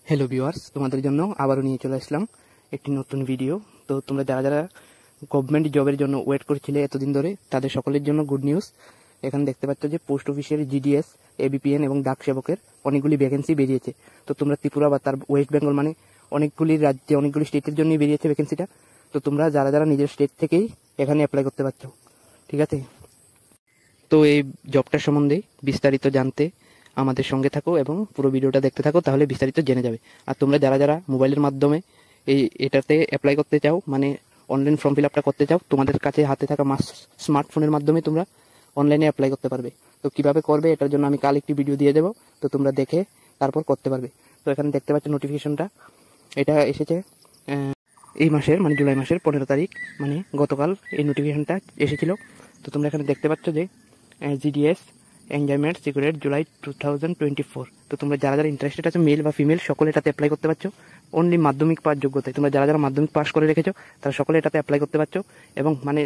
Hello viewers, তোমাদের জন্য আবারও নিয়ে চলে আসলাম একটি নতুন ভিডিও। তো তোমরা যারা যারা গভর্নমেন্ট জবের জন্য ওয়েট করছিলে এতদিন ধরে, তাদের সকলের জন্য গুড নিউজ। এখানে দেখতে পাচ্ছ যে পোস্ট অফিসের জিডিএস, এবিপিএন এবং ডাক সেবকের অনেকগুলি ভ্যাকেন্সি বেরিয়েছে। তো তোমরা ত্রিপুরা বা তার ওয়েস্ট বেঙ্গল মানে অনেকগুলি রাজ্যে অনেকগুলি স্টেটের জন্যই বেরিয়েছে ভ্যাকেন্সিটা। তো তোমরা যারা যারা নিজের স্টেট থেকেই এখানে অ্যাপ্লাই করতে পারছো, ঠিক আছে। তো এই জবটার সম্বন্ধে বিস্তারিত জানতে আমাদের সঙ্গে থাকো এবং পুরো ভিডিওটা দেখতে থাকো, তাহলে বিস্তারিত জেনে যাবে। আর তোমরা যারা যারা মোবাইলের মাধ্যমে এটাতে অ্যাপ্লাই করতে চাও, মানে অনলাইন ফর্ম ফিল আপটা করতে চাও, তোমাদের কাছে হাতে থাকা স্মার্টফোনের মাধ্যমে তোমরা অনলাইনে অ্যাপ্লাই করতে পারবে। তো কিভাবে করবে এটার জন্য আমি কাল একটি ভিডিও দিয়ে দেবো, তো তোমরা দেখে তারপর করতে পারবে। তো এখানে দেখতে পাচ্ছ নোটিফিকেশনটা, এটা এসেছে এই মাসের মানে জুলাই মাসের 15 তারিখ, মানে গতকাল এই নোটিফিকেশনটা এসেছিল। তো তোমরা এখানে দেখতে পাচ্ছ যে জিডিএস এনজয়মেন্ট সিকিউরিটি জুলাই 2024। তো তোমরা যারা যারা ইন্টারেস্টেড আছো, মেল বা ফিমেল, সকলে এটাতে অ্যাপ্লাই করতে পারছো। অনলি মাধ্যমিক পাস যোগ্যতায় তোমরা যারা যারা মাধ্যমিক পাস করে রেখেছো তারা সকলে এটাতে অ্যাপ্লাই করতে পারছো। এবং মানে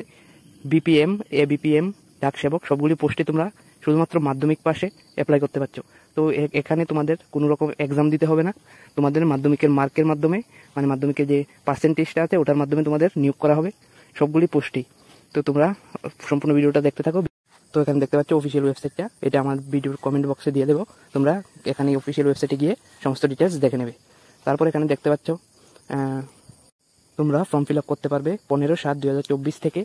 বিপিএম, এবিপিএম, ডাক সেবক সবগুলি পোস্টে তোমরা শুধুমাত্র মাধ্যমিক পাশে অ্যাপ্লাই করতে পারছো। তো এখানে তোমাদের কোনো রকম এক্সাম দিতে হবে না, তোমাদের মাধ্যমিকের মার্কের মাধ্যমে, মানে মাধ্যমিকের যে পার্সেন্টেজটা আছে ওটার মাধ্যমে তোমাদের নিয়োগ করা হবে সবগুলি পোস্টেই। তো তোমরা সম্পূর্ণ ভিডিওটা দেখতে থাকো। তো এখানে দেখতে পাচ্ছ অফিসিয়াল ওয়েবসাইটটা, এটা আমার ভিডিওর কমেন্ট বক্সে দিয়ে দেবো, তোমরা এখানে অফিসিয়াল ওয়েবসাইটে গিয়ে সমস্ত ডিটেলস দেখে নেবে। তারপর এখানে দেখতে পাচ্ছ তোমরা ফর্ম ফিল আপ করতে পারবে 15/7/2024 থেকে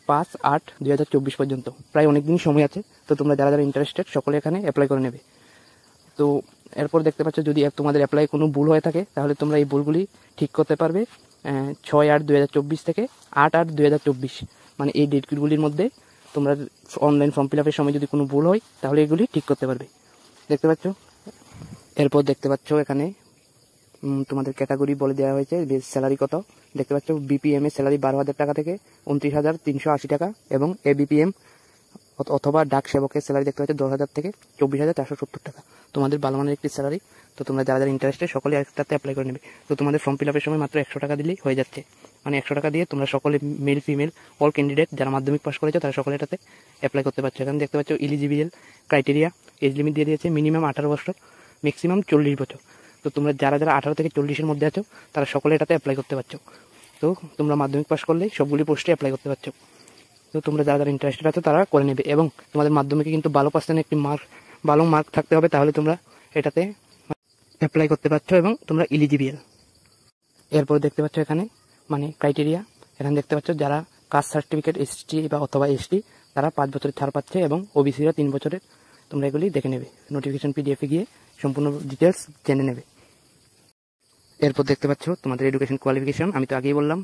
5/8/2024 পর্যন্ত, প্রায় অনেক দিনই সময় আছে। তো তোমরা যারা যারা ইন্টারেস্টেড সকলে এখানে অ্যাপ্লাই করে নেবে। তো এরপর দেখতে পাচ্ছ যদি তোমাদের অ্যাপ্লাই কোনো ভুল হয়ে থাকে তাহলে তোমরা এই ভুলগুলি ঠিক করতে পারবে 6/8/2024 থেকে 8/8/2024, মানে এই ডেটগুলির মধ্যে তোমরা অনলাইন ফর্ম ফিল আপের সময় যদি কোনো ভুল হয় তাহলে এগুলি ঠিক করতে পারবে। দেখতে পাচ্ছ, এরপর দেখতে পাচ্ছ এখানে তোমাদের ক্যাটাগরি বলে দেওয়া হয়েছে, বেস স্যালারি কত। দেখতে পাচ্ছ বিপিএম এর স্যালারি 12,000 টাকা থেকে 29,380 টাকা, এবং এবিপিএম অথবা ডাক সেবকের স্যালারি দেখতে পাচ্ছ 10,000 থেকে 24,470 টাকা। তোমাদের ভালো মানের একটি স্যালারি। তো তোমরা যারা যারা ইন্টারেস্টেড সকলে একটাতে অ্যাপ্লাই করে নেবে। তো তোমাদের ফর্ম ফিল আপের সময় মাত্র 100 টাকা দিলেই হয়ে যাচ্ছে, মানে 100 টাকা দিয়ে তোমরা সকলে মেল ফিমেল অল ক্যান্ডিডেট যারা মাধ্যমিক পাস করেছো তারা সকলে এটাতে অ্যাপ্লাই করতে পারছো। এখানে দেখতে পাচ্ছ এলিজিবল ক্রাইটেরিয়া, এজ লিমিট দিয়ে দিয়েছে মিনিমাম 18 বছর, ম্যাক্সিমাম 40 বছর। তো তোমরা যারা যারা 18 থেকে 40-এর মধ্যে আছো তারা সকলে এটাতে অ্যাপ্লাই করতে পারছো। তো তোমরা মাধ্যমিক পাস করলে সবগুলি পোস্টে অ্যাপ্লাই করতে পারছো। তো তোমরা যারা যারা ইন্টারেস্টেড আছো তারা করে নেবে, এবং তোমাদের মাধ্যমিকে কিন্তু ভালো পার্সেন্ট একটি ভালো মার্ক থাকতে হবে, তাহলে তোমরা এটাতে অ্যাপ্লাই করতে পারছো এবং তোমরা এলিজিবল। এরপর দেখতে পাচ্ছ এখানে মানে ক্রাইটেরিয়া, এখানে দেখতে পাচ্ছ যারা কাস্ট সার্টিফিকেট এসটি বা অথবা এসটি তারা 5 বছরের ছাড় পাচ্ছে, এবং ওবিসিরা 3 বছরের। তোমরা এগুলি দেখে নেবে, নোটিফিকেশন পিডিএফে গিয়ে সম্পূর্ণ ডিটেলস জেনে নেবে। এরপর দেখতে পাচ্ছ তোমাদের এডুকেশন কোয়ালিফিকেশন, আমি তো আগেই বললাম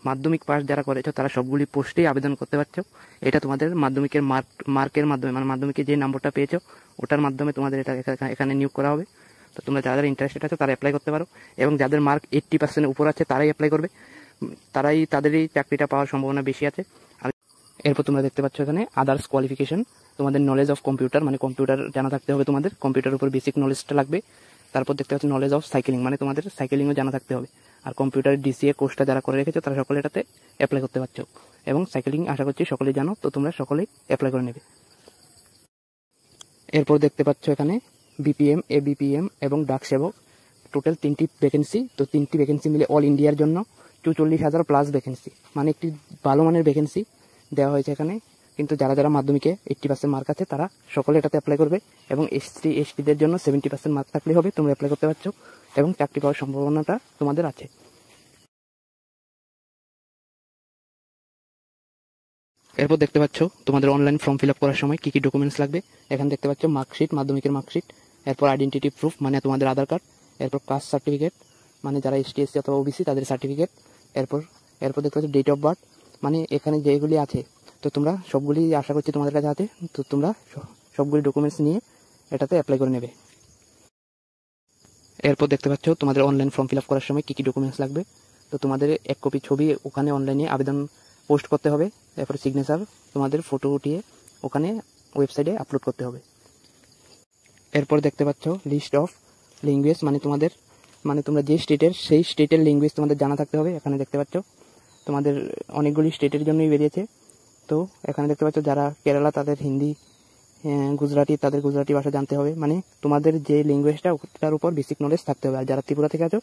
মাধ্যমিক পাস যারা করেছো তারা সবগুলি পোস্টেই আবেদন করতে পারছো। এটা তোমাদের মাধ্যমিকের মার্কের মাধ্যমে, মানে মাধ্যমিকে যে নম্বরটা পেয়েছো ওটার মাধ্যমে তোমাদের এটা এখানে নিয়োগ করা হবে। তো তোমরা যারা যারা ইন্টারেস্টেড আছো তারা অ্যাপ্লাই করতে পারো, এবং যাদের মার্ক 80% উপর আছে তারাই অ্যাপ্লাই করবে, তাদেরই চাকরিটা পাওয়ার সম্ভাবনা বেশি আছে। আর এরপর তোমরা দেখতে পাচ্ছ এখানে আদার্স কোয়ালিফিকেশন, তোমাদের নলেজ অফ কম্পিউটার, মানে কম্পিউটার জানা থাকতে হবে, তোমাদের কম্পিউটারের উপর বেসিক নলেজটা লাগবে। তারপর দেখতে পাচ্ছ নলেজ অফ সাইকেলিং, মানে তোমাদের সাইকেলিংও জানা থাকতে হবে। আর কম্পিউটারের ডিসিএ কোর্সটা যারা করে রেখেছো তারা সকলে এটাতে অ্যাপ্লাই করতে পারছো, এবং সাইকেলিং আশা করছি সকলেই জানো, তো তোমরা সকলেই অ্যাপ্লাই করে নেবে। এরপর দেখতে পাচ্ছ এখানে বিপিএম, এবিপিএম এবং ডাক সেবক টোটাল 3টি ভ্যাকেন্সি। তো 3টি ভ্যাকেন্সি মিলে অল ইন্ডিয়ার জন্য 44,000 প্লাস ভ্যাকেন্সি, মানে একটি ভালো মানের ভ্যাকেন্সি দেওয়া হয়েছে এখানে। কিন্তু যারা যারা মাধ্যমিকে 80% মার্ক আছে তারা সকলে এটাতে অ্যাপ্লাই করবে, এবং এসটিদের জন্য 70% মার্ক থাকলে হবে, তোমরা অ্যাপ্লাই করতে পারছো, এবং চাকরি পাওয়ার সম্ভাবনাটা তোমাদের আছে। এরপর দেখতে পাচ্ছ তোমাদের অনলাইন ফর্ম ফিল আপ করার সময় কী কী ডকুমেন্টস লাগবে। এখানে দেখতে পাচ্ছ মার্কশিট, মাধ্যমিকের মার্কশিট, এরপর আইডেন্টিটি প্রুফ মানে তোমাদের আধার কার্ড, এরপর কাস্ট সার্টিফিকেট মানে যারা এসটি এসসি অথবা ওবিসি তাদের সার্টিফিকেট, এরপর দেখতে পাচ্ছ ডেট অফ বার্থ, মানে এখানে যেগুলি আছে তো তোমরা সবগুলি আশা করছি তোমাদের কাছে আছে, তো তোমরা সবগুলি ডকুমেন্টস নিয়ে এটাতে অ্যাপ্লাই করে নেবে। এরপর দেখতে পাচ্ছ তোমাদের অনলাইন ফর্ম ফিল আপ করার সময় কী কী ডকুমেন্টস লাগবে। তো তোমাদের 1 কপি ছবি ওখানে অনলাইনে আবেদন পোস্ট করতে হবে, তারপর সিগনেচার তোমাদের ফটো উঠিয়ে ওখানে ওয়েবসাইটে আপলোড করতে হবে। এরপর দেখতে পাচ্ছ লিস্ট অফ ল্যাঙ্গুয়েজ, মানে তোমরা যে স্টেটের সেই স্টেটের ল্যাঙ্গুয়েজ তোমাদের জানা থাকতে হবে। এখানে দেখতে পাচ্ছ তোমাদের অনেকগুলি স্টেটের জন্যই বেরিয়েছে। তো এখানে দেখতে পাচ্ছ যারা কেরালা তাদের গুজরাটি, তাদের গুজরাটি ভাষা জানতে হবে। মানে তোমাদের যে ল্যাঙ্গুয়েজটা ওটার উপর বেসিক নলেজ থাকতে হবে। আর যারা ত্রিপুরা থেকে আছো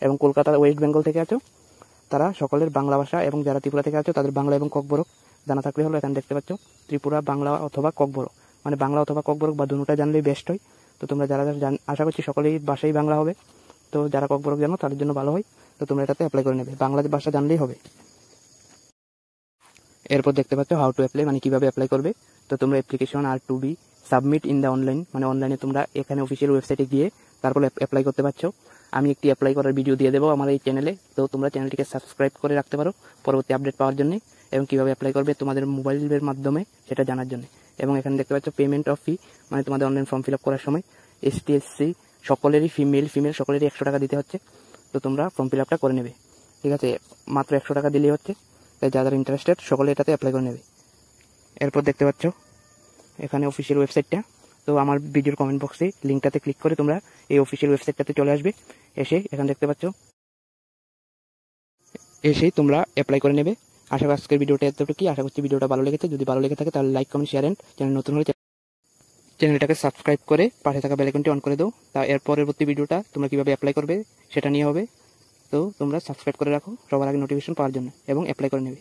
এবং কলকাতা ওয়েস্ট বেঙ্গল থেকে আছো তারা সকলের বাংলা ভাষা, এবং যারা ত্রিপুরা থেকে আছো তাদের বাংলা এবং ককবরক জানা থাকলে হলো। এখানে দেখতে পাচ্ছ ত্রিপুরা বাংলা অথবা ককবরক, মানে বাংলা অথবা ককবরক বা দুটোটা জানলেই বেস্ট হয়। তো তোমরা যারা আশা করছি সকলেই ভাষাই বাংলা হবে। তো যারা ককবরক জানো তাদের জন্য ভালো হয়। তো তোমরা এটাতে অ্যাপ্লাই করে নেবে, বাংলা ভাষা জানলেই হবে। এরপর দেখতে পাচ্ছ হাউ টু অ্যাপ্লাই, মানে কিভাবে অ্যাপ্লাই করবে। তো তোমরা application are to be submit in the online, মানে অনলাইনে তোমরা এখানে অফিসিয়াল ওয়েবসাইটে গিয়ে তারপর অ্যাপ্লাই করতে পারছো। আমি একটি অ্যাপ্লাই করার ভিডিও দিয়ে দেবো আমার এই চ্যানেলে। তো তোমরা চ্যানেলটিকে সাবস্ক্রাইব করে রাখতে পারো পরবর্তী আপডেট পাওয়ার জন্য, এবং কীভাবে অ্যাপ্লাই করবে তোমাদের মোবাইলের মাধ্যমে সেটা জানার জন্য। এবং এখানে দেখতে পাচ্ছ পেমেন্ট অফ ফি, মানে তোমাদের অনলাইন ফর্ম ফিল আপ করার সময় ST SC সকলেরই ফিমেল সকলেরই 100 টাকা দিতে হচ্ছে। তো তোমরা ফর্ম ফিল আপটা করে নেবে, ঠিক আছে। মাত্র 100 টাকা দিলেই হচ্ছে। তাই যারা ইন্টারেস্টেড সকলে এটাতে অ্যাপ্লাই করে নেবে। এরপর দেখতে পাচ্ছ এখানে অফিসিয়াল ওয়েবসাইটটা। তো আমার ভিডিওর কমেন্ট বক্সে লিঙ্কটাতে ক্লিক করে তোমরা এই অফিসিয়াল ওয়েবসাইটটাতে চলে আসবে। এসে এখানে দেখতে পাচ্ছ, এসেই তোমরা অ্যাপ্লাই করে নেবে। আশা করি আজকের ভিডিওটা এতটুকুই। আশা করছি ভিডিওটা ভালো লেগেছে। যদি ভালো লেগে থাকে তাহলে like, comment, share, and channel নতুন হলে চ্যানেলটাকে সাবস্ক্রাইব করে পাশে থাকা বেল আইকনটি অন করে দাও। তা এর পরবর্তী ভিডিওটা তোমরা কীভাবে অ্যাপ্লাই করবে সেটা নিয়ে হবে। তো তোমরা সাবস্ক্রাইব করে রাখো সবার আগে নোটিফিকেশন পাওয়ার জন্য, এবং অ্যাপ্লাই করে নেবে।